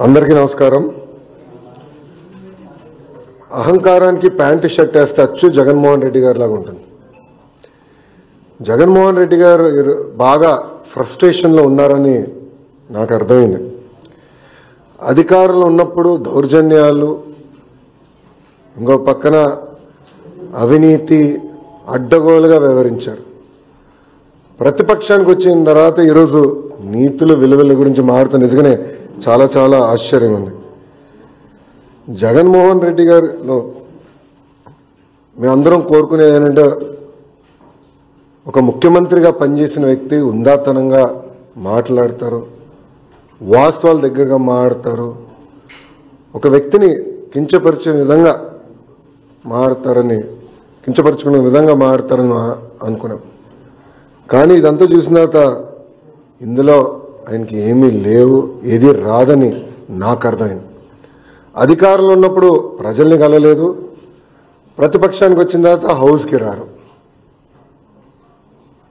అందరికీ నమస్కారం. అహంకారానికి ప్యాంటు షర్ట్ వేస్తే అచ్చు జగన్మోహన్ రెడ్డి గారి లాగా ఉంటుంది. జగన్మోహన్ రెడ్డి గారు బాగా ఫ్రస్ట్రేషన్లో ఉన్నారని నాకు అర్థమైంది. అధికారంలో ఉన్నప్పుడు దౌర్జన్యాలు, ఇంకో పక్కన అవినీతి అడ్డగోలుగా వ్యవహరించారు. ప్రతిపక్షానికి వచ్చిన తర్వాత ఈరోజు నీతులు విలువల గురించి మాట్లాడుతూ నిజంగానే చాలా చాలా ఆశ్చర్యంగా ఉంది. జగన్మోహన్ రెడ్డి గారిలో మేమందరం కోరుకునేది ఏంటంటే ఒక ముఖ్యమంత్రిగా పనిచేసిన వ్యక్తి ఉందాతనంగా మాట్లాడతారు, వాస్తవాల దగ్గరగా మాట్లాడతారు, ఒక వ్యక్తిని కించపరిచే విధంగా మాట్లాడతారని కించపరుచుకునే విధంగా మాట్లాడతారని అనుకున్నాం. కానీ ఇదంతా చూసిన తర్వాత ఇందులో ఆయనకి ఏమీ లేవు, ఏది రాదని నాకు అర్థమైంది. అధికారంలో ఉన్నప్పుడు ప్రజల్ని కలలేదు, ప్రతిపక్షానికి వచ్చిన తర్వాత హౌస్కి రారు.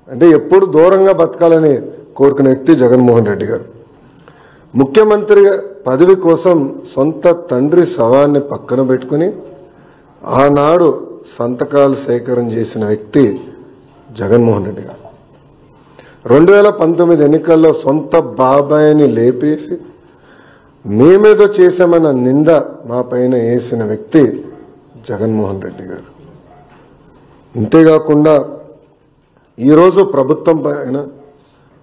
అంటే ఎప్పుడు దూరంగా బతకాలని కోరుకునే వ్యక్తి జగన్మోహన్ రెడ్డి గారు. ముఖ్యమంత్రి పదవి కోసం సొంత తండ్రి శవాన్ని పక్కన పెట్టుకుని ఆనాడు సంతకాలు సేకరణ చేసిన వ్యక్తి జగన్మోహన్ రెడ్డి గారు. 2019 ఎన్నికల్లో సొంత బాబాయిని లేపేసి మేమేదో చేశామన్న నింద మా పైన వేసిన వ్యక్తి జగన్మోహన్ రెడ్డి గారు. ఇంతేకాకుండా ఈరోజు ప్రభుత్వం పైన,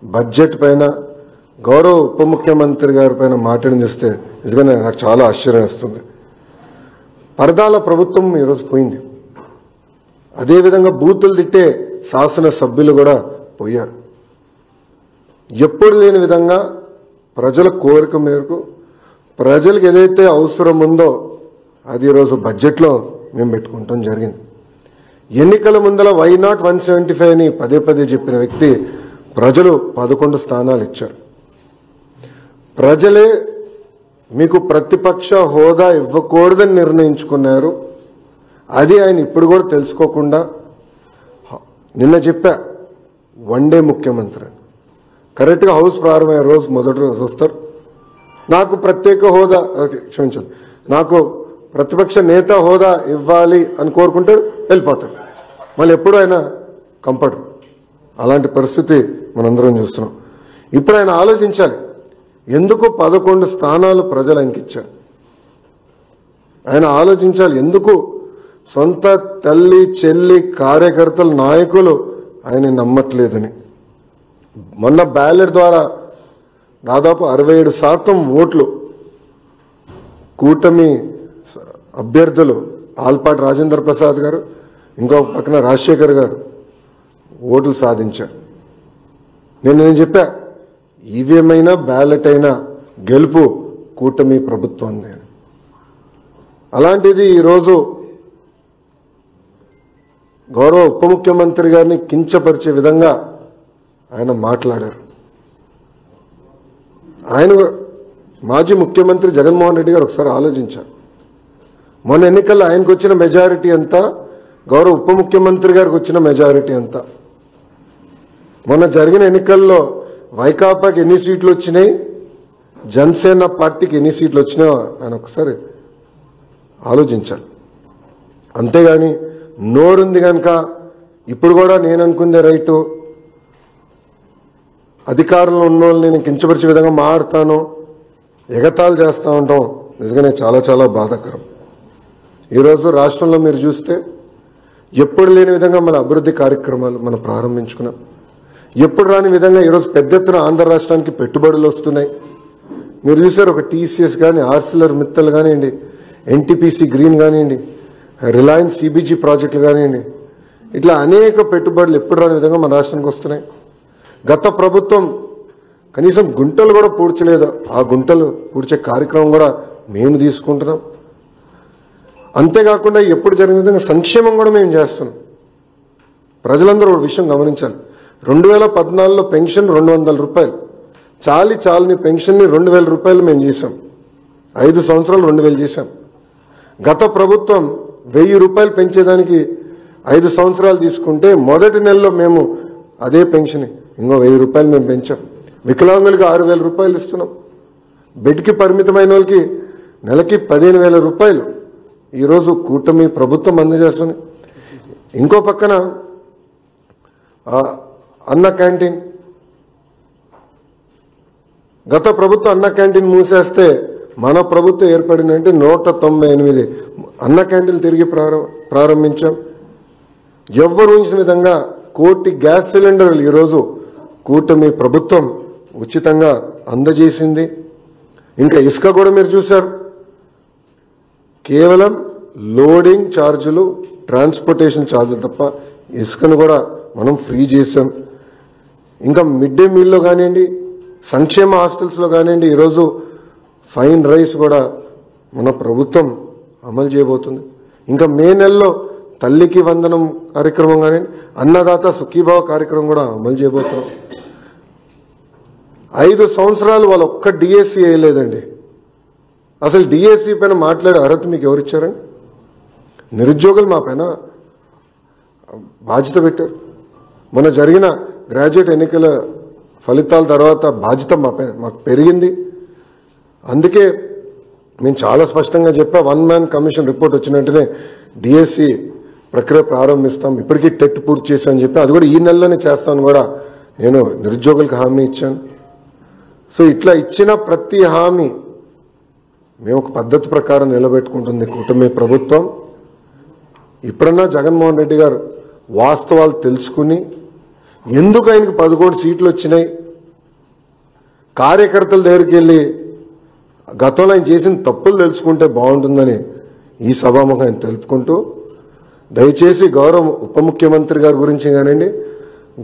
బడ్జెట్ పైన, గౌరవ ఉప ముఖ్యమంత్రి గారి పైన మాట్లాడి చూస్తే నిజంగానే నాకు చాలా ఆశ్చర్యం వేస్తుంది. పరదాల ప్రభుత్వం ఈరోజు పోయింది. అదేవిధంగా బూతులు తిట్టే శాసనసభ్యులు కూడా పోయారు. ఎప్పుడు లేని విధంగా ప్రజల కోరిక మేరకు ప్రజలకు ఏదైతే అవసరం ఉందో అది ఈరోజు బడ్జెట్లో మేము పెట్టుకుంటాం జరిగింది. ఎన్నికల ముందల వై నాట్ 175 అని పదే పదే చెప్పిన వ్యక్తి ప్రజలు 11 స్థానాలు ఇచ్చారు. ప్రజలే మీకు ప్రతిపక్ష హోదా ఇవ్వకూడదని నిర్ణయించుకున్నారు. అది ఆయన ఇప్పుడు కూడా తెలుసుకోకుండా నిన్న చెప్పా వన్డే ముఖ్యమంత్రి కరెక్ట్గా హౌస్ ప్రారంభమయ్యే రోజు మొదటి రోజు వస్తారు, నాకు ప్రత్యేక హోదా క్షమించాలి, నాకు ప్రతిపక్ష నేత హోదా ఇవ్వాలి అని కోరుకుంటారు, వెళ్ళిపోతాడు. మళ్ళీ ఎప్పుడు ఆయన కంపడు. అలాంటి పరిస్థితి మనందరం చూస్తున్నాం. ఇప్పుడు ఆయన ఆలోచించాలి, ఎందుకు 11 స్థానాలు ప్రజలు అంకించారు. ఆయన ఆలోచించాలి, ఎందుకు సొంత తల్లి చెల్లి కార్యకర్తలు నాయకులు ఆయన నమ్మట్లేదని. మొన్న బ్యాలెట్ ద్వారా దాదాపు 67% ఓట్లు కూటమి అభ్యర్థులు ఆల్పాటి రాజేంద్ర ప్రసాద్ గారు, ఇంకో పక్కన రాజశేఖర్ గారు ఓట్లు సాధించారు. నేను చెప్పా, ఈవీఎం అయినా బ్యాలెట్ అయినా గెలుపు కూటమి ప్రభుత్వం. అలాంటిది ఈరోజు గౌరవ ఉప ముఖ్యమంత్రి గారిని కించపరిచే విధంగా ఆయన మాట్లాడారు. ఆయన మాజీ ముఖ్యమంత్రి జగన్మోహన్ రెడ్డి గారు ఒకసారి ఆలోచించారు. మొన్న ఎన్నికల్లో ఆయనకు వచ్చిన మెజారిటీ ఎంత, గౌరవ ఉప ముఖ్యమంత్రి గారికి వచ్చిన మెజారిటీ ఎంత, మొన్న జరిగిన ఎన్నికల్లో వైకాపాకి ఎన్ని సీట్లు వచ్చినాయి, జనసేన పార్టీకి ఎన్ని సీట్లు వచ్చినాయో ఆయన ఒకసారి ఆలోచించాలి. అంతేగాని నోరుంది కనుక ఇప్పుడు కూడా నేను అనుకుందే రైటు, అధికారంలో ఉన్న వాళ్ళని నేను కించపరిచే విధంగా మాట్లాడతాను, ఎగతాళి చేస్తూ ఉంటాం, నిజంగానే చాలా చాలా బాధాకరం. ఈరోజు రాష్ట్రంలో మీరు చూస్తే ఎప్పుడు లేని విధంగా మన అభివృద్ధి కార్యక్రమాలు మనం ప్రారంభించుకున్నాం. ఎప్పుడు రాని విధంగా ఈరోజు పెద్ద ఎత్తున ఆంధ్ర రాష్ట్రానికి పెట్టుబడులు వస్తున్నాయి. మీరు చూసారు, ఒక టీసీఎస్ కానీ, ఆర్సిలర్ మిత్తల్ కానివ్వండి, ఎన్టీపీసీ గ్రీన్ కానివ్వండి, రిలయన్స్ సిబిజీ ప్రాజెక్టులు కానివ్వండి, ఇట్లా అనేక పెట్టుబడులు ఎప్పుడు రాని విధంగా మన రాష్ట్రానికి వస్తున్నాయి. గత ప్రభుత్వం కనీసం గుంటలు కూడా పూడ్చలేదు, ఆ గుంటలు పూడ్చే కార్యక్రమం కూడా మేము తీసుకుంటున్నాం. అంతేకాకుండా ఎప్పుడు జరిగిన విధంగా సంక్షేమం కూడా మేము చేస్తున్నాం. ప్రజలందరూ ఒక విషయం గమనించాలి, 2014లో పెన్షన్ 200 రూపాయలు, చాలని పెన్షన్ని 2000 రూపాయలు మేము చేశాం. 5 సంవత్సరాలు 2000 చేశాం. గత ప్రభుత్వం 1000 రూపాయలు పెంచేదానికి 5 సంవత్సరాలు తీసుకుంటే మొదటి నెలలో మేము అదే పెన్షన్ ఇంకో 1000 రూపాయలు మేము పెంచాం. వికలాంగులకు 6000 రూపాయలు ఇస్తున్నాం. బెడ్కి పరిమితమైన వాళ్ళకి నెలకి 15,000 రూపాయలు ఈరోజు కూటమి ప్రభుత్వం అందజేస్తుంది. ఇంకో పక్కన అన్న క్యాంటీన్, గత ప్రభుత్వం అన్న క్యాంటీన్ మూసేస్తే మన ప్రభుత్వం ఏర్పడిందంటే 198 అన్న క్యాంటీన్లు తిరిగి ప్రారంభించాం. ఎవ్వరు ఊహించిన విధంగా 1 కోటి గ్యాస్ సిలిండర్లు ఈరోజు కూటమి ప్రభుత్వం ఉచితంగా అందజేసింది. ఇంకా ఇసుక కూడా మీరు చూశారు, కేవలం లోడింగ్ ఛార్జీలు, ట్రాన్స్పోర్టేషన్ ఛార్జీలు తప్ప ఇసుకను కూడా మనం ఫ్రీ చేశాం. ఇంకా మిడ్ డే మీల్లో కానివ్వండి, సంక్షేమ హాస్టల్స్లో కానివ్వండి, ఈరోజు ఫైన్ రైస్ కూడా మన ప్రభుత్వం అమలు చేయబోతుంది. ఇంకా మే నెలలో తల్లికి వందనం కార్యక్రమం కానివ్వండి, అన్నదాత సుఖీభావ కార్యక్రమం కూడా అమలు చేయబోతున్నాం. 5 సంవత్సరాలు వాళ్ళు ఒక్క డిఎస్సి వేయలేదండి. అసలు డిఎస్సి పైన మాట్లాడే అర్హత మీకు ఎవరిచ్చారండి? నిరుద్యోగులు మా పైన బాధ్యత పెట్టారు. మొన్న జరిగిన గ్రాడ్యుయేట్ ఎన్నికల ఫలితాల తర్వాత బాధ్యత మాకు పెరిగింది. అందుకే మేము చాలా స్పష్టంగా చెప్పా, 1 మ్యాన్ కమిషన్ రిపోర్ట్ వచ్చిన వెంటనే డిఎస్సి ప్రక్రియ ప్రారంభిస్తాం. ఇప్పటికీ టెట్ పూర్తి చేశామని చెప్పి అది కూడా ఈ నెలలోనే చేస్తామని కూడా నేను నిరుద్యోగులకు హామీ ఇచ్చాను. సో ఇట్లా ఇచ్చిన ప్రతి హామీ మేము ఒక పద్ధతి ప్రకారం నిలబెట్టుకుంటుంది కూటమి ప్రభుత్వం. ఇప్పుడన్నా జగన్మోహన్ రెడ్డి గారు వాస్తవాలు తెలుసుకుని ఎందుకు ఆయనకు 11 సీట్లు వచ్చినాయి, కార్యకర్తల దగ్గరికి వెళ్ళి గతంలో ఆయన చేసిన తప్పులు తెలుసుకుంటే బాగుంటుందని ఈ సభాముఖం ఆయన తెలుపుకుంటూ, దయచేసి గౌరవ ఉప ముఖ్యమంత్రి గారి గురించి కానివ్వండి,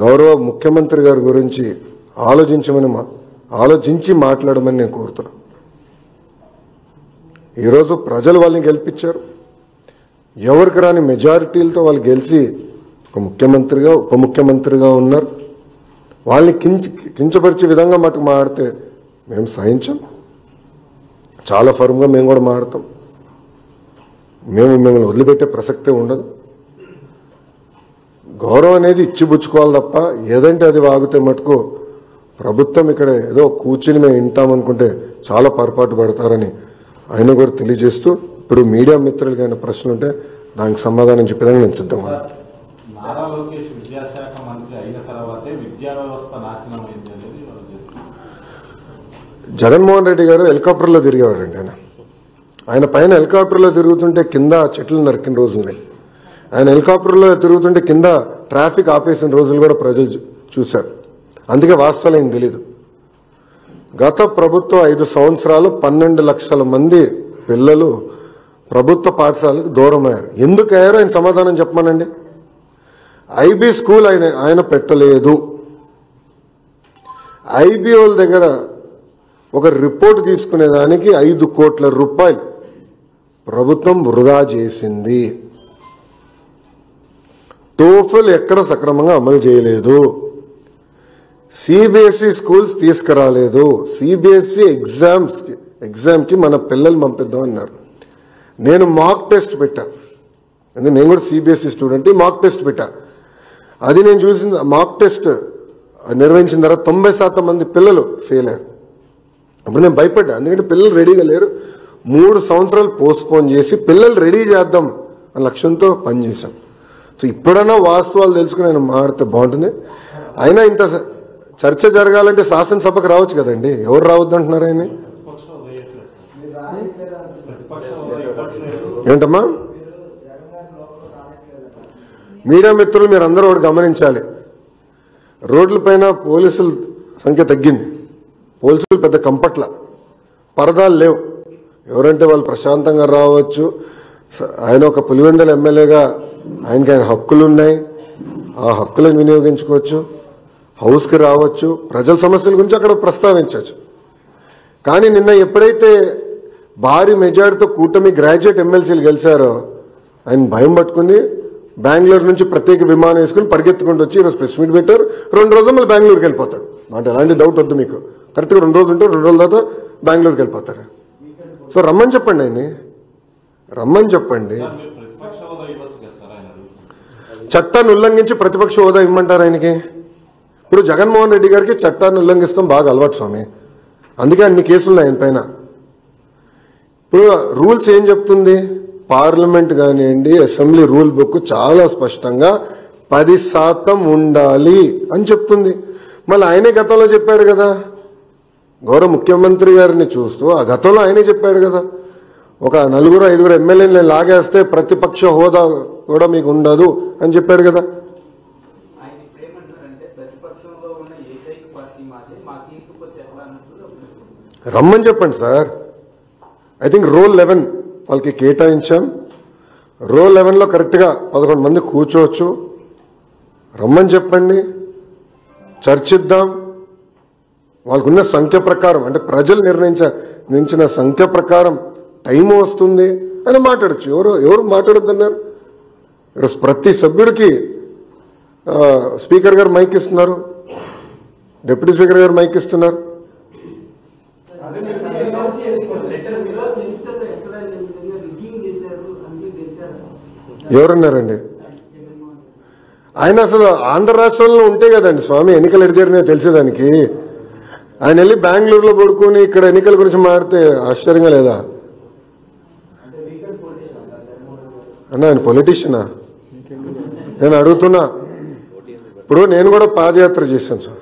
గౌరవ ముఖ్యమంత్రి గారి గురించి ఆలోచించి మాట్లాడమని నేను కోరుతున్నాను. ఈరోజు ప్రజలు వాళ్ళని గెలిపించారు. ఎవరికి రాని మెజారిటీలతో వాళ్ళు గెలిచి ఒక ముఖ్యమంత్రిగా ఉప ముఖ్యమంత్రిగా ఉన్నారు. వాళ్ళని కించపరిచే విధంగా మటుకు మాట్లాడితే మేము సహించాం. చాలా ఫర్మ్గా మేము కూడా మాట్లాడతాం. మిమ్మల్ని వదిలిపెట్టే ప్రసక్తే ఉండదు. గౌరవం అనేది ఇచ్చిపుచ్చుకోవాలి తప్ప ఏదంటే అది వాగితే మటుకు ప్రభుత్వం ఇక్కడ ఏదో కూర్చుని మేము వింటామనుకుంటే చాలా పొరపాటు పడతారని ఆయన కూడా తెలియజేస్తూ, ఇప్పుడు మీడియా మిత్రులకి అయిన ప్రశ్నలు ఉంటే దానికి సమాధానం చెప్పేదానికి నేను సిద్ధంగా ఉన్నాను. నారా లోకేష్ విద్యాశాఖ మంత్రి అయిన తర్వాతే విద్యా వ్యవస్థ నాశనం అయింది అనేది జగన్మోహన్ రెడ్డి గారు హెలికాప్టర్లో తిరిగేవారండి. ఆయన పైన హెలికాప్టర్లో తిరుగుతుంటే కింద చెట్లు నరికిన రోజులున్నాయి. ఆయన హెలికాప్టర్లో తిరుగుతుంటే కింద ట్రాఫిక్ ఆపేసిన రోజులు కూడా ప్రజలు చూశారు. అందుకే వాస్తవాలు ఏం తెలీదు. గత ప్రభుత్వం 5 సంవత్సరాలు 12 లక్షల మంది పిల్లలు ప్రభుత్వ పాఠశాలకు దూరం అయ్యారు. ఎందుకు అయ్యారో ఆయన సమాధానం చెప్పమనండి. ఐబీ స్కూల్ ఆయన పెట్టలేదు. ఐబీఓల దగ్గర ఒక రిపోర్ట్ తీసుకునేదానికి 5 కోట్ల రూపాయలు ప్రభుత్వం వృధా చేసింది. టోఫెల్ ఎక్కడ సక్రమంగా అమలు చేయలేదు. సిబిఎస్ఈ స్కూల్స్ తీసుకురాలేదు. సిబిఎస్ఈ ఎగ్జామ్కి మన పిల్లలు పంపిద్దామన్నారు. నేను మాక్ టెస్ట్ పెట్టా, నేను కూడా సిబిఎస్ఈ స్టూడెంట్. మాక్ టెస్ట్ పెట్టా. అది నేను చూసిన మాక్ టెస్ట్ నిర్వహించిన తర్వాత 90% మంది పిల్లలు ఫెయిల్ అయ్యారు. అప్పుడు నేను భయపడ్డా, ఎందుకంటే పిల్లలు రెడీగా లేరు. 3 సంవత్సరాలు పోస్ట్పోన్ చేసి పిల్లలు రెడీ చేద్దాం అనే లక్ష్యంతో పనిచేశాం. సో ఇప్పుడన్నా వాస్తవాలు తెలుసుకుని ఆయన మాడితే బాగుంటుంది. అయినా ఇంత చర్చ జరగాలంటే శాసనసభకు రావచ్చు కదండి. ఎవరు రావద్దు అంటున్నారు ఆయన? ఏంటమ్మా? మీడియా మిత్రులు మీరందరూ ఒకటి గమనించాలి. రోడ్లపైన పోలీసుల సంఖ్య తగ్గింది. పోలీసులు పెద్ద కంపట్ల, పరదాలు లేవు. ఎవరంటే వాళ్ళు ప్రశాంతంగా రావచ్చు. ఆయన ఒక పులివెందుల ఎమ్మెల్యేగా ఆయన హక్కులు ఉన్నాయి. ఆ హక్కులను వినియోగించుకోవచ్చు. హౌస్కి రావచ్చు. ప్రజల సమస్యల గురించి అక్కడ ప్రస్తావించవచ్చు. కానీ నిన్న ఎప్పుడైతే భారీ మెజార్టీతో కూటమి గ్రాడ్యుయేట్ ఎమ్మెల్సీలు గెలిచారో ఆయన భయం పట్టుకుని బెంగళూరు నుంచి ప్రత్యేక విమానం వేసుకుని పరిగెత్తుకుంటూ వచ్చి ఈరోజు ప్రెస్ మీట్ పెట్టారు. 2 రోజులు మళ్ళీ బెంగళూరుకి వెళ్ళిపోతాడు. అంటే ఎలాంటి డౌట్ వద్దు మీకు. కరెక్ట్గా 2 రోజులు ఉంటే 2 రోజుల తర్వాత బెంగళూరుకి వెళ్ళిపోతాడు. సో రమ్మని చెప్పండి, ఆయన్ని రమ్మని చెప్పండి. చట్టాన్ని ఉల్లంఘించి ప్రతిపక్ష హోదా ఇమ్మంటారు ఆయనకి? ఇప్పుడు జగన్మోహన్ రెడ్డి గారికి చట్టాన్ని ఉల్లంఘిస్తాం బాగా అలవాటు స్వామి. అందుకే అన్ని కేసులు ఉన్నాయి ఆయన పైన. ఇప్పుడు రూల్స్ ఏం చెప్తుంది? పార్లమెంట్ కానివ్వండి, అసెంబ్లీ రూల్ బుక్ చాలా స్పష్టంగా 10% ఉండాలి అని చెప్తుంది. మళ్ళీ ఆయనే గతంలో చెప్పాడు కదా, గౌరవ ముఖ్యమంత్రి గారిని చూస్తూ ఆ గతంలో ఆయనే చెప్పాడు కదా, ఒక 4-5 ఎమ్మెల్యేలు లాగేస్తే ప్రతిపక్ష హోదా కూడా మీకు ఉండదు అని చెప్పాడు కదా. రమ్మని చెప్పండి సార్. ఐ థింక్ రోల్ 11 వాళ్ళకి కేటాయించాం. రోల్ 11లో కరెక్ట్గా 11 మంది కూర్చోవచ్చు. రమ్మని చెప్పండి, చర్చిద్దాం. వాళ్ళకున్న సంఖ్య ప్రకారం, అంటే ప్రజలు నిర్ణయించిన సంఖ్య ప్రకారం టైం వస్తుంది అని మాట్లాడచ్చు. ఎవరు మాట్లాడొద్దన్నారు? ప్రతి సభ్యుడికి స్పీకర్ గారు మైక్ ఇస్తున్నారు, డిప్యూటీ స్పీకర్ గారు మైక్ ఇస్తున్నారు. ఎవరున్నారండి? ఆయన అసలు ఆంధ్ర రాష్ట్రంలో ఉంటే కదండి స్వామి ఎన్నికలు ఎటు జరిగినాయో తెలిసేదానికి. ఆయన వెళ్ళి బెంగళూరులో పడుకొని ఇక్కడ ఎన్నికల గురించి మాడితే ఆశ్చర్యంగా లేదా అన్న? ఆయన పొలిటీషియనా? నేను అడుగుతున్నా. ఇప్పుడు నేను కూడా పాదయాత్ర చేశాను సార్.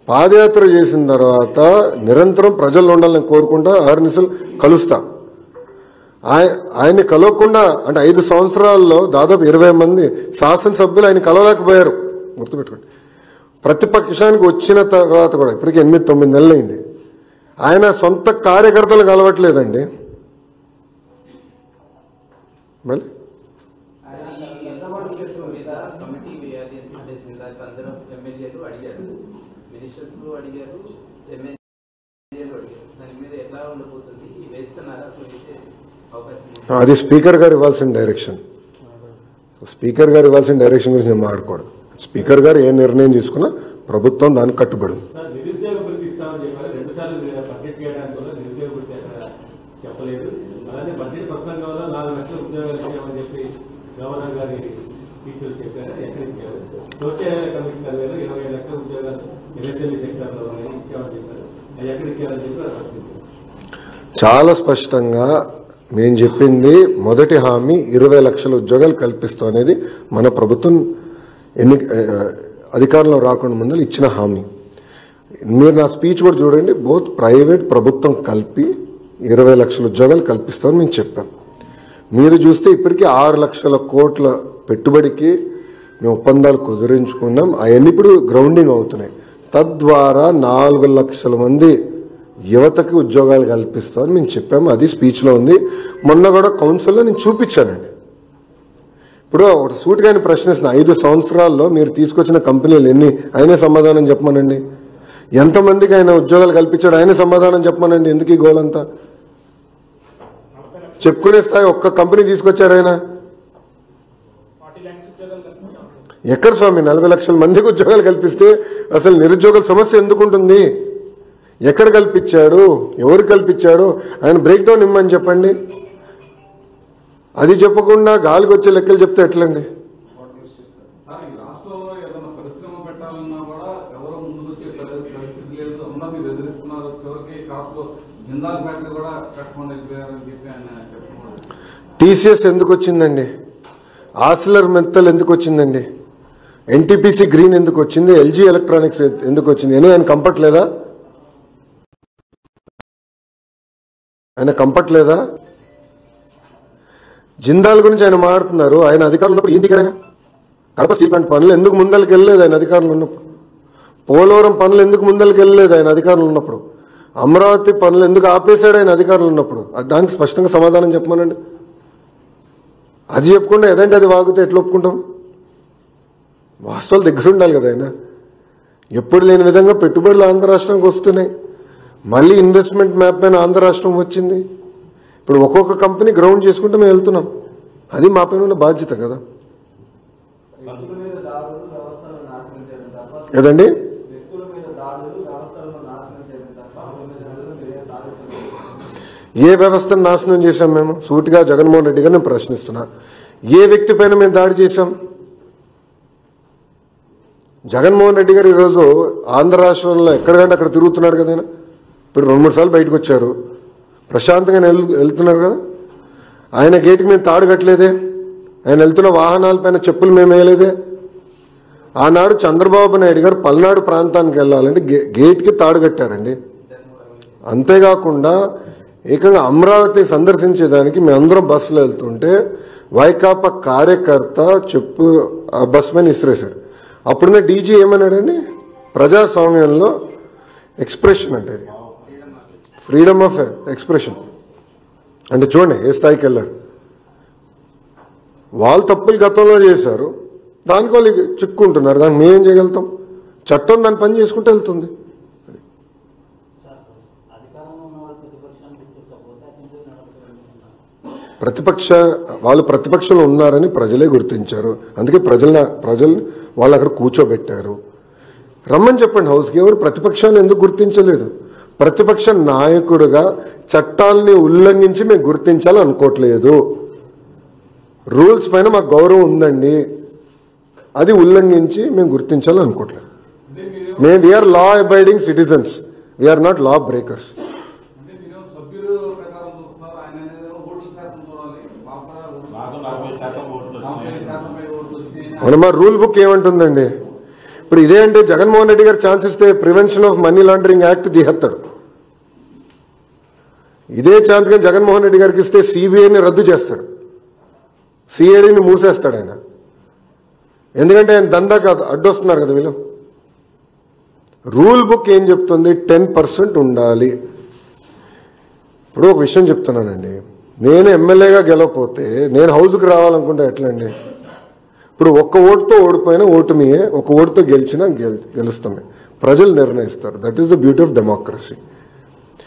పాదయాత్ర చేసిన తర్వాత నిరంతరం ప్రజల్లో ఉండాలని కోరుకుంటా, ఆర్నిసలు కలుస్తా. ఆయన్ని కలవకుండా అంటే 5 సంవత్సరాల్లో దాదాపు 20 మంది శాసనసభ్యులు ఆయన కలవలేకపోయారు. గుర్తుపెట్టుకోండి. ప్రతిపక్షానికి వచ్చిన తర్వాత కూడా ఇప్పటికీ 8-9 నెలలు అయింది. ఆయన సొంత కార్యకర్తలు కలవట్లేదండి. మళ్ళీ అది స్పీకర్ గారు ఇవ్వాల్సిన డైరెక్షన్. స్పీకర్ గారు ఇవ్వాల్సిన డైరెక్షన్ గురించి నేను మాట్లాడుకోవడం. స్పీకర్ గారు ఏ నిర్ణయం తీసుకున్నా ప్రభుత్వం దానికి కట్టుబడి. చాలా స్పష్టంగా మేము చెప్పింది మొదటి హామీ 20 లక్షల ఉద్యోగాలు కల్పిస్తాం అనేది మన ప్రభుత్వం అధికారంలో రాకుండా ముందు ఇచ్చిన హామీ. మీరు నా స్పీచ్ కూడా చూడండి. బోత్ ప్రైవేట్ ప్రభుత్వం కలిపి 20 లక్షల ఉద్యోగాలు కల్పిస్తామని మేము చెప్పాం. మీరు చూస్తే ఇప్పటికీ 6 లక్షల కోట్ల పెట్టుబడికి మేము ఒప్పందాలు కుదిరించుకున్నాం. అవన్నీ ఇప్పుడు గ్రౌండింగ్ అవుతున్నాయి. తద్వారా 4 లక్షల మంది యువతకి ఉద్యోగాలు కల్పిస్తామని మేము చెప్పాము. అది స్పీచ్లో ఉంది. మొన్న కూడా కౌన్సిల్లో నేను చూపించానండి. ఇప్పుడు ఒక సూటిగాని ప్రశ్నిస్తున్న 5 సంవత్సరాల్లో మీరు తీసుకొచ్చిన కంపెనీలు ఎన్ని? ఆయనే సమాధానం చెప్పమనండి. ఎంతమందికి ఆయన ఉద్యోగాలు కల్పించాడు? ఆయనే సమాధానం చెప్పమనండి. ఎందుకు ఈ గోలంతా? చెప్పుకునే స్థాయి ఒక్క కంపెనీ తీసుకొచ్చారు ఆయన? ఎక్కడ స్వామి 40 లక్షల మందికి ఉద్యోగాలు కల్పిస్తే అసలు నిరుద్యోగుల సమస్య ఎందుకుంటుంది? ఎక్కడ కల్పించాడు? ఎవరు కల్పించాడు? ఆయన బ్రేక్ డౌన్ ఇమ్మని చెప్పండి. అది చెప్పకుండా గాలికి వచ్చే లెక్కలు చెప్తే ఎట్లండి? టీసీఎస్ ఎందుకు వచ్చిందండి? ఆసిలర్ మెత్తల్ ఎందుకు వచ్చిందండి? ఎన్టీపీసీ గ్రీన్ ఎందుకు వచ్చింది? ఎల్జీ ఎలక్ట్రానిక్స్ ఎందుకు వచ్చింది? ఆయన కంపట్లేదా? ఆయన కంపట్లేదా? జిందాల్ గురించి ఆయన మాట్లాడుతున్నారు. ఆయన అధికారులు ఉన్నప్పుడు ఏంటి కదా? కడప స్టీల్ ప్లాంట్ పనులు ఎందుకు ముందరికి వెళ్ళలేదు ఆయన అధికారులు ఉన్నప్పుడు? పోలవరం పనులు ఎందుకు ముందరికి వెళ్ళలేదు ఆయన అధికారులు ఉన్నప్పుడు? అమరావతి పనులు ఎందుకు ఆపేశాడు ఆయన అధికారులు ఉన్నప్పుడు? దానికి స్పష్టంగా సమాధానం చెప్పమనండి. అది చెప్పకుండా ఏదంటే అది వాగితే ఎట్లా ఒప్పుకుంటాం? వాస్తవాలు దగ్గర ఉండాలి కదా. ఆయన ఎప్పుడు లేని విధంగా పెట్టుబడులు ఆంధ్ర రాష్ట్రానికి వస్తున్నాయి. మళ్ళీ ఇన్వెస్ట్మెంట్ మ్యాప్ పైన ఆంధ్ర రాష్ట్రం వచ్చింది. ఇప్పుడు ఒక్కొక్క కంపెనీ గ్రౌండ్ చేసుకుంటూ మేము వెళ్తున్నాం. అది మా పైన ఉన్న బాధ్యత కదా. ఏదండి? ఏ వ్యవస్థను నాశనం చేశాం మేము? సూటిగా జగన్మోహన్ రెడ్డి గారిని ప్రశ్నిస్తున్నా. ఏ వ్యక్తి పైన మేము దాడి చేశాం? జగన్మోహన్ రెడ్డి గారు ఈరోజు ఆంధ్ర రాష్ట్రంలో ఎక్కడికంటే అక్కడ తిరుగుతున్నాడు కదా. ఇప్పుడు 2-3 సార్లు బయటకు వచ్చారు, ప్రశాంతంగా వెళ్తున్నారు కదా. ఆయన గేటుకి మేము తాడు కట్టలేదే, ఆయన వెళ్తున్న వాహనాలపైన చెప్పులు మేము వేయలేదే. ఆనాడు చంద్రబాబు నాయుడు గారు పల్నాడు ప్రాంతానికి వెళ్ళాలంటే గేట్కి తాడు కట్టారండి. అంతేకాకుండా ఏకంగా అమరావతి సందర్శించేదానికి మేమందరం బస్సులో వెళ్తుంటే వైకాపా కార్యకర్త చెప్పు ఆ బస్ మీద ఇసిరేశాడు. అప్పుడున్న డీజీ ఏమన్నాడండి, ప్రజాస్వామ్యంలో ఎక్స్ప్రెషన్ అంటే ఫ్రీడమ్ ఆఫ్ ఎక్స్ప్రెషన్ అంటే చూడండి ఏ స్థాయికి వెళ్ళారు. వాళ్ళు తప్పులు గతంలో చేశారు, దానికి వాళ్ళు చిక్కుంటున్నారు. దానికి మేమేం చేయగలుగుతాం? చట్టం దాని పని చేసుకుంటూ వెళ్తుంది. వాళ్ళు ప్రతిపక్షంలో ఉన్నారని ప్రజలే గుర్తించారు. అందుకే ప్రజలు వాళ్ళు అక్కడ కూర్చోబెట్టారు. రమ్మని చెప్పండి హౌస్కి. ఎవరు ప్రతిపక్షాన్ని ఎందుకు గుర్తించలేదు? ప్రతిపక్ష నాయకుడిగా చట్టాలని ఉల్లంఘించి మేము గుర్తించాలని అనుకోవట్లేదు. రూల్స్ పైన మాకు గౌరవం ఉందండి, అది ఉల్లంఘించి మేము గుర్తించాలని అనుకోవట్లేదు. We are law abiding citizens, we are not law breakers. మన రూల్ బుక్ ఏమంటుందండి? ఇప్పుడు ఇదే అంటే జగన్మోహన్ రెడ్డి గారు ఛాన్స్ ఇస్తే prevention of money laundering act తీసేస్తాడు. ఇదే ఛాన్స్ గా జగన్మోహన్ రెడ్డి గారికి ఇస్తే సిబిఐని రద్దు చేస్తాడు, సిఐడిని మూసేస్తాడు ఆయన. ఎందుకంటే ఆయన దందాకి అడ్డొస్తున్నారు కదా వీళ్ళు. రూల్ బుక్ ఏం చెప్తుంది? 10% ఉండాలి. ఇప్పుడు ఒక విషయం చెప్తున్నానండి, నేను ఎమ్మెల్యేగా గెలవకపోతే నేను హౌస్కి రావాలనుకుంటే ఎట్లండి? ఇప్పుడు ఒక్క ఓటుతో ఓడిపోయినా ఓటమియే, ఒక ఓటుతో గెలిచినా గెలుస్తామే. ప్రజలు నిర్ణయిస్తారు. That is the beauty of democracy.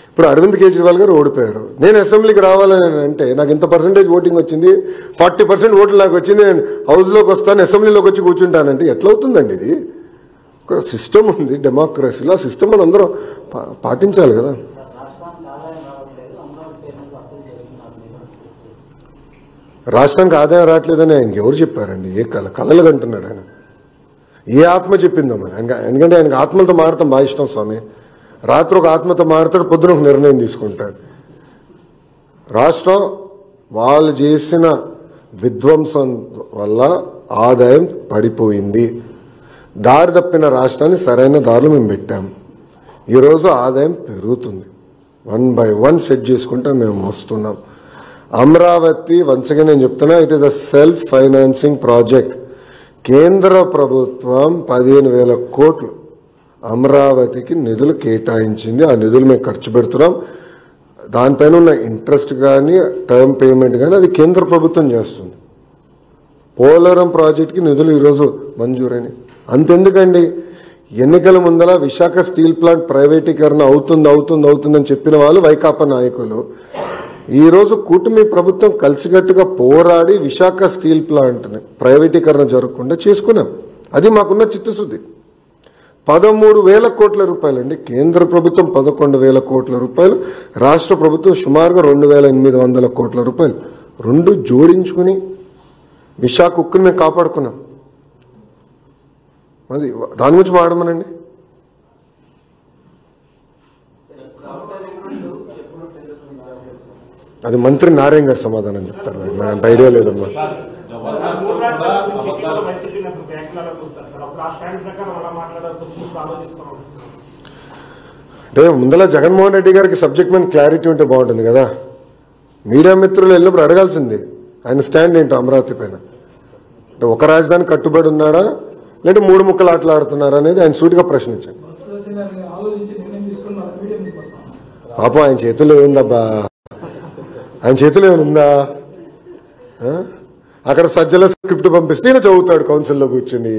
ఇప్పుడు అరవింద్ కేజ్రీవాల్ గారు ఓడిపోయారు, నేను అసెంబ్లీకి రావాలని అంటే నాకు ఇంత పర్సెంటేజ్ ఓటింగ్ వచ్చింది, 40% ఓట్లు నాకు వచ్చింది, నేను హౌస్లోకి వస్తాను, అసెంబ్లీలోకి వచ్చి కూర్చుంటానంటే ఎట్లా అవుతుందండి? ఇది ఒక సిస్టమ్ ఉంది డెమోక్రసీలో. ఆ సిస్టమ్ మనం అందరం పాటించాలి కదా. రాష్ట్రానికి ఆదాయం రావట్లేదని ఆయనకి ఎవరు చెప్పారండి? ఏ కళలు కంటున్నాడు ఆయన? ఏ ఆత్మ చెప్పిందమ్మా? ఎందుకంటే ఆయనకి ఆత్మలతో మాడతాం బాగా ఇష్టం స్వామి. రాత్రి ఒక ఆత్మతో మాడతాడు, పొద్దున ఒక నిర్ణయం తీసుకుంటాడు. రాష్ట్రం వాళ్ళు చేసిన విధ్వంసం వల్ల ఆదాయం పడిపోయింది. దారి తప్పిన రాష్ట్రాన్ని సరైన దారిలో మేము పెట్టాం. ఈరోజు ఆదాయం పెరుగుతుంది. 1 by 1 సెట్ చేసుకుంటా మేము వస్తున్నాం. అమరావతి వన్స్గా నేను చెప్తున్నా, it is a self financing project. కేంద్ర ప్రభుత్వం 15,000 కోట్లు అమరావతికి నిధులు కేటాయించింది. ఆ నిధులు మేము ఖర్చు పెడుతున్నాం. దానిపైన ఉన్న ఇంట్రెస్ట్ కానీ టర్మ్ పేమెంట్ కానీ అది కేంద్ర ప్రభుత్వం చేస్తుంది. పోలవరం ప్రాజెక్టుకి నిధులు ఈరోజు మంజూరైనవి. అంతెందుకండి, ఎన్నికల ముందల విశాఖ స్టీల్ ప్లాంట్ ప్రైవేటీకరణ అవుతుందని చెప్పిన వాళ్ళు వైకాపా నాయకులు. ఈరోజు కూటమి ప్రభుత్వం కలిసికట్టుగా పోరాడి విశాఖ స్టీల్ ప్లాంట్ని ప్రైవేటీకరణ జరగకుండా చేసుకున్నాం. అది మాకున్న చిత్తశుద్ధి. 13,000 కోట్ల రూపాయలండి. కేంద్ర ప్రభుత్వం 11,000 కోట్ల రూపాయలు, రాష్ట్ర ప్రభుత్వం సుమారుగా 2,800 కోట్ల రూపాయలు. రెండు జోడించుకుని విశాఖ ఉక్కుని మేము కాపాడుకున్నాం. అది దాని గురించి మాడమనండి. అది మంత్రి నారాయణ గారు సమాధానం చెప్తారు. నాకు అంత ఐడియా లేదమ్మా. అంటే ముందర జగన్మోహన్ రెడ్డి గారికి సబ్జెక్ట్ మీద క్లారిటీ ఉంటే బాగుంటుంది కదా. మీడియా మిత్రులు వెళ్ళినప్పుడు అడగాల్సింది ఆయన స్టాండ్ ఏంటో అమరావతి పైన. అంటే ఒక రాజధాని కట్టుబడి ఉన్నాడా లేదంటే 3 ముక్కలు ఆటలాడుతున్నారా అనేది ఆయన సూటిగా ప్రశ్నించాడు. పాపం ఆయన చేతుల్లో ఏముందబ్బా, ఆయన చేతుల్లో ఏముందా? అక్కడ సజ్జల స్క్రిప్ట్ పంపిస్తే ఈయన చదువుతాడు కౌన్సిల్లో కూర్చుని.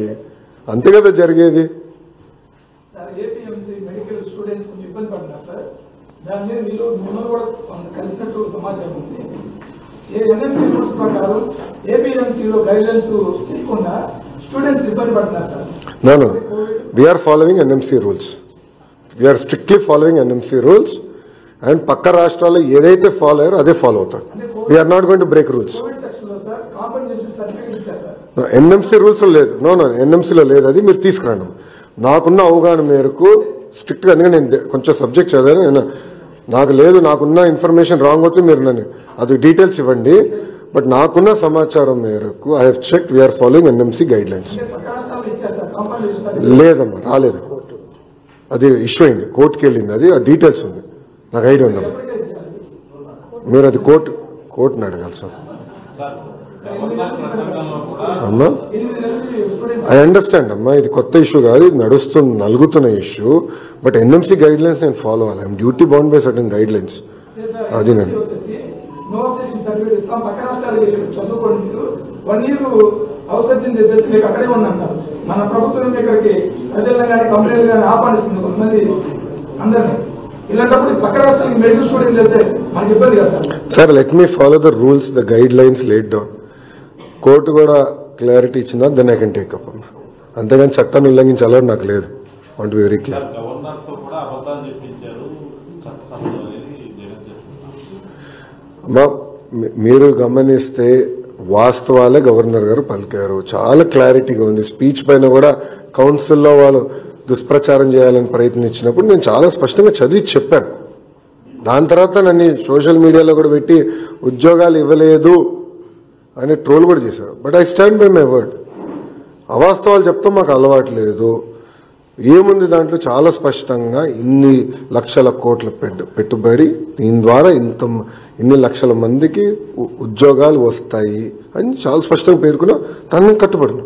అంతే కదా జరిగేది. No, we are following NMC rules. We are strictly following NMC rules. And పక్క రాష్ట్రాల్లో ఏదైతే ఫాలో అయ్యారో అదే ఫాలో అవుతారు. We are not going to break rules. NMC rules లేదు. నో NMCలో లేదు. అది మీరు తీసుకురండి. నాకున్న అవగాహన మేరకు స్ట్రిక్ట్గా, ఎందుకంటే నేను కొంచెం సబ్జెక్ట్ చదివాను, నాకు లేదు, నాకున్న ఇన్ఫర్మేషన్ రాంగ్ అవుతుంది, మీరు నన్ను అది డీటెయిల్స్ ఇవ్వండి. బట్ నాకున్న సమాచారం మేరకు I have check, we are following NMC guidelines. లేదమ్మా, రాలేదు, అది ఇష్యూ అయింది, కోర్టుకి వెళ్ళింది, అది ఆ డీటెయిల్స్ ఉంది, నాకు ఐడియా ఉందమ్మా. మీరు అది కోర్టుని అడగాలి సార్. అమ్మా ఐ అండర్స్టాండ్ అమ్మా, ఇది కొత్త ఇష్యూ కాదు, ఇది నలుగుతున్న issue. But NMC guidelines నేను ఫాలో అవ్వాలి, I'm duty bound by certain guidelines. అది నేను అవసరం చేసేసి మీకు అక్కడే ఉన్నంటారు. మన ప్రభుత్వం ఇక్కడికి ప్రజలను కానీ కంపెనీలు కానీ ఆహ్వానిస్తుంది కొంతమంది అందరినీ. ఇలాంటప్పుడు పక్క రాష్ట్రానికి మెడికల్ స్టూడెంట్ వెళ్తే మనకి ఇబ్బంది కదా sir. Sir let me follow the rules, the guidelines laid down. Court కూడా క్లారిటీ ఇచ్చిందా, then I can take up అమ్మా. అంతేగాని చట్టాన్ని ఉల్లంఘించాలని నాకు లేదు. Want very clear. అమ్మా మీరు గమనిస్తే వాస్తవాలే గవర్నర్ గారు పలికారు, చాలా క్లారిటీగా ఉంది. స్పీచ్ పైన కూడా కౌన్సిల్లో వాళ్ళు దుష్ప్రచారం చేయాలని ప్రయత్నించినప్పుడు నేను చాలా స్పష్టంగా చదివి చెప్పాను. దాని తర్వాత నన్ను సోషల్ మీడియాలో కూడా పెట్టి ఉద్యోగాలు ఇవ్వలేదు అని ట్రోల్ కూడా చేశారు. But I stand by my word. అవాస్తవాలు చెప్తాం మాకు అలవాటు లేదు. ఏముంది దాంట్లో, చాలా స్పష్టంగా ఇన్ని లక్షల కోట్ల పెట్టుబడి, దీని ద్వారా ఇన్ని లక్షల మందికి ఉద్యోగాలు వస్తాయి అని చాలా స్పష్టంగా పేర్కొన్నా, దాన్ని కట్టుబడినా.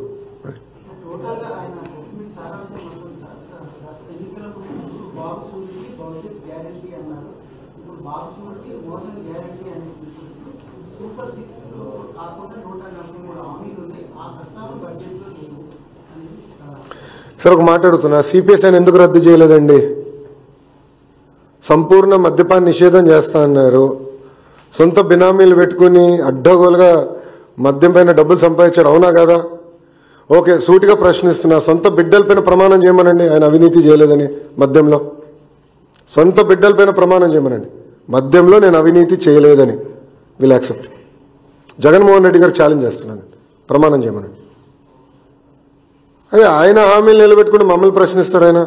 సార్ ఒక మాట్లాడుతున్నా, సిపిఎస్ఐని ఎందుకు రద్దు చేయలేదండి? సంపూర్ణ మద్యపాన నిషేధం చేస్తా అన్నారు. సొంత బినామీలు పెట్టుకుని అడ్డగోలుగా మద్యం పైన డబ్బులు సంపాదించారు, అవునా కదా? ఓకే, సూటిగా ప్రశ్నిస్తున్నా, సొంత బిడ్డలపైన ప్రమాణం చేయమనండి ఆయన అవినీతి చేయలేదని. మద్యంలో సొంత బిడ్డలపైన ప్రమాణం చేయమనండి, మద్యంలో నేను అవినీతి చేయలేదని. Will accept. జగన్మోహన్ రెడ్డి గారు ఛాలెంజ్ చేస్తున్నాను, ప్రమాణం చేయమనండి. అదే ఆయన హామీలు నిలబెట్టుకుని మమ్మల్ని ప్రశ్నిస్తాడు ఆయన.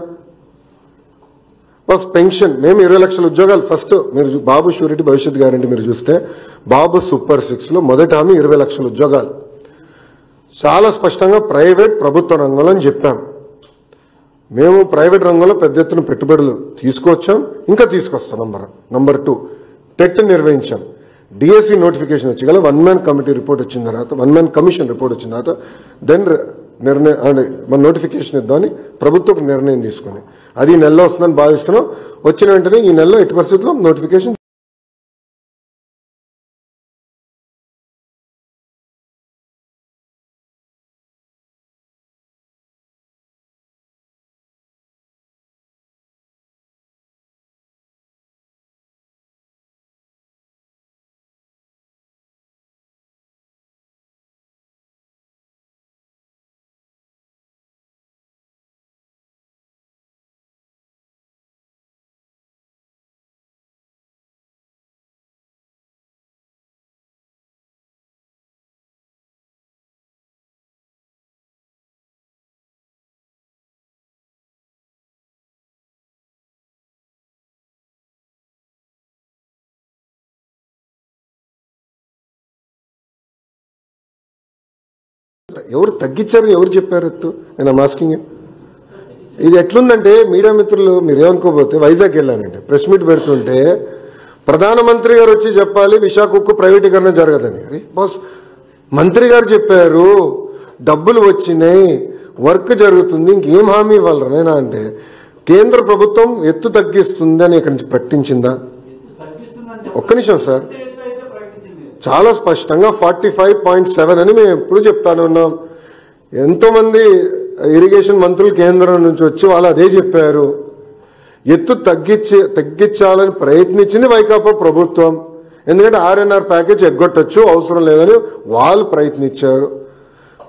బస్ పెన్షన్, మేము 20 లక్షల ఉద్యోగాలు ఫస్ట్, మీరు బాబు షూరిటీ భవిష్యత్ గ్యారంటీ మీరు చూస్తే బాబు సూపర్ 6లో మొదటి హామీ 20 లక్షల ఉద్యోగాలు. చాలా స్పష్టంగా ప్రైవేట్ ప్రభుత్వ రంగంలో అని చెప్పాం. మేము ప్రైవేట్ రంగంలో పెద్ద ఎత్తున పెట్టుబడులు తీసుకొచ్చాం, ఇంకా తీసుకొస్తాం. నంబర్ 2 టెట్ నిర్వహించాం. డిఎస్సి నోటిఫికేషన్ వచ్చి గల 1 మ్యాన్ కమిటీ రిపోర్ట్ వచ్చిన తర్వాత, 1 మ్యాన్ కమిషన్ రిపోర్ట్ వచ్చిన తర్వాత దెన్ నిర్ణయం మన నోటిఫికేషన్ ఇద్దామని ప్రభుత్వం నిర్ణయం తీసుకుని, అది ఈ నెలలో వస్తుందని భావిస్తున్నాం. వచ్చిన వెంటనే ఈ నెలలో ఎట్టి పరిస్థితుల్లో నోటిఫికేషన్ ఎవరు తగ్గించారని ఎవరు చెప్పారు? నేను మాస్కింగ్ ఇది ఎట్లుందంటే, మీడియా మిత్రులు మీరేమనుకోపోతే, వైజాగ్ వెళ్ళానంటే ప్రెస్ మీట్ పెడుతుంటే ప్రధానమంత్రి గారు వచ్చి చెప్పాలి విశాఖ ఉక్కు ప్రైవేటీకరణ జరగదని. అరే బాస్, మంత్రి గారు చెప్పారు, డబ్బులు వచ్చినాయి, వర్క్ జరుగుతుంది, ఇంకేం హామీ ఇవ్వాలనేనా అంటే కేంద్ర ప్రభుత్వం ఎత్తు తగ్గిస్తుంది అని ఇక్కడి నుంచి ప్రకటించిందా? ఒక్క నిమిషం సార్, చాలా స్పష్టంగా 45.7 అని మేము ఎప్పుడు చెప్తానే ఉన్నాం. ఎంతో మంది ఇరిగేషన్ మంత్రులు కేంద్రం నుంచి వచ్చి వాళ్ళు అదే చెప్పారు. ఎత్తు తగ్గించాలని ప్రయత్నించింది వైకాపా ప్రభుత్వం. ఎందుకంటే ఆర్ఎన్ఆర్ ప్యాకేజ్ ఎగ్గొట్టచ్చు, అవసరం లేదని వాళ్ళు ప్రయత్నించారు.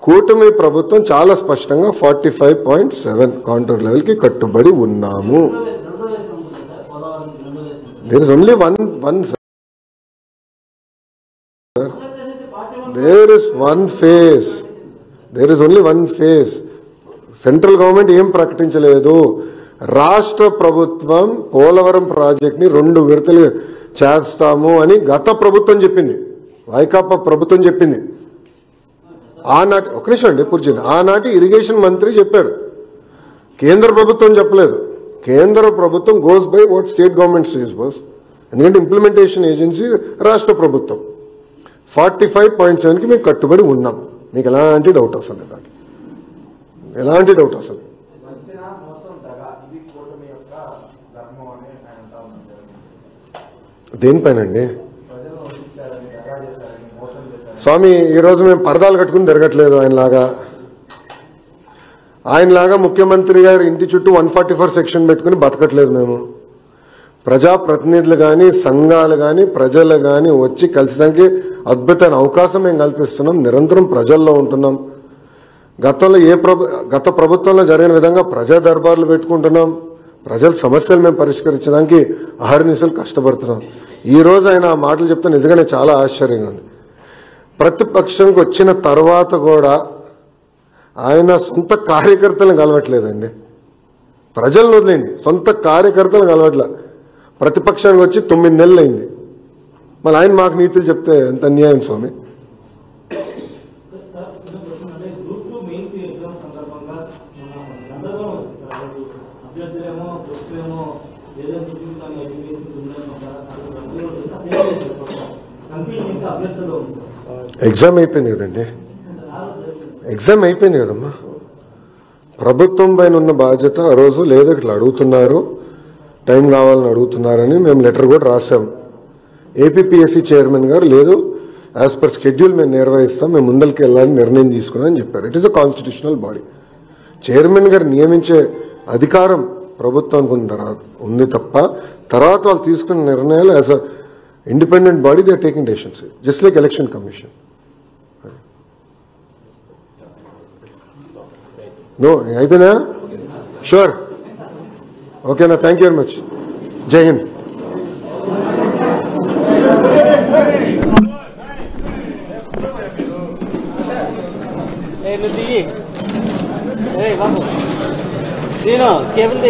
కూటమి ప్రభుత్వం చాలా స్పష్టంగా 45.7 కాంటూర్ లెవెల్ కి కట్టుబడి ఉన్నాము. There is only one there is only one phase. Central government ఏం ప్రకటించలేదు. రాష్ట్ర ప్రభుత్వం పోలవరం ప్రాజెక్ట్ ని 2 విడతలు చేస్తాము అని గత ప్రభుత్వం చెప్పింది, వైకాపా ప్రభుత్వం చెప్పింది. ఆనాటి ఒక నిమిషం అండి పూర్తి, ఆనాటి ఇరిగేషన్ మంత్రి చెప్పాడు, కేంద్ర ప్రభుత్వం చెప్పలేదు. కేంద్ర ప్రభుత్వం goes by what state government says boss, ఎందుకంటే ఇంప్లిమెంటేషన్ ఏజెన్సీ రాష్ట్ర ప్రభుత్వం. 45.7కి మేము కట్టుబడి ఉన్నాం. మీకు ఎలాంటి డౌట్ అసలు, ఎలాంటి డౌట్ అసలు. దేనిపైనండి స్వామి? ఈరోజు మేము పరదాలు కట్టుకుని తిరగట్లేదు ఆయనలాగా ముఖ్యమంత్రి గారి ఇంటి చుట్టూ 144 సెక్షన్ పెట్టుకుని బతకట్లేదు మేము. ప్రజాప్రతినిధులు కానీ, సంఘాలు కానీ, ప్రజలు కానీ వచ్చి కలిసడానికి అద్భుతమైన అవకాశం మేము కల్పిస్తున్నాం. నిరంతరం ప్రజల్లో ఉంటున్నాం. గతంలో గత ప్రభుత్వంలో జరిగిన విధంగా ప్రజా దర్బార్లు పెట్టుకుంటున్నాం. ప్రజల సమస్యలు మేము పరిష్కరించడానికి అహర్నిశలు కష్టపడుతున్నాం. ఈ రోజు ఆయన ఆ మాటలు చెప్తే నిజంగానే చాలా ఆశ్చర్యంగా ఉంది. ప్రతిపక్షంకి వచ్చిన తర్వాత కూడా ఆయన సొంత కార్యకర్తలను కలవట్లేదండి. ప్రజలను వదిలేండి, సొంత కార్యకర్తలను కలవట్లే. ప్రతిపక్షానికి వచ్చి 9 నెలలు అయింది. మళ్ళీ ఆయన మాకు నీతులు చెప్తే ఎంత అన్యాయం స్వామి. ఎగ్జామ్ అయిపోయింది కదండి, ఎగ్జామ్ అయిపోయింది కదమ్మా. ప్రభుత్వం పైన ఉన్న బాధ్యత ఆ రోజు లేదు, ఇట్లా అడుగుతున్నారు, టైం కావాలని అడుగుతున్నారని మేము లెటర్ కూడా రాసాం. ఏపీపీఎస్సీ చైర్మన్ గారు లేదు, యాజ్ పర్ షెడ్యూల్ మేము నిర్వహిస్తాం, మేము ముందరికి వెళ్ళాలని నిర్ణయం తీసుకున్నామని చెప్పారు. It is a constitutional body. Chairman గారు నియమించే అధికారం ప్రభుత్వానికి ఉంది తప్ప తర్వాత వాళ్ళు తీసుకున్న నిర్ణయాలు as a independent body they are taking decisions, just like election commission. No అయిపోయినా? షూర్, ఓకేనా? Thank you very much. Jai Hind. Babu cable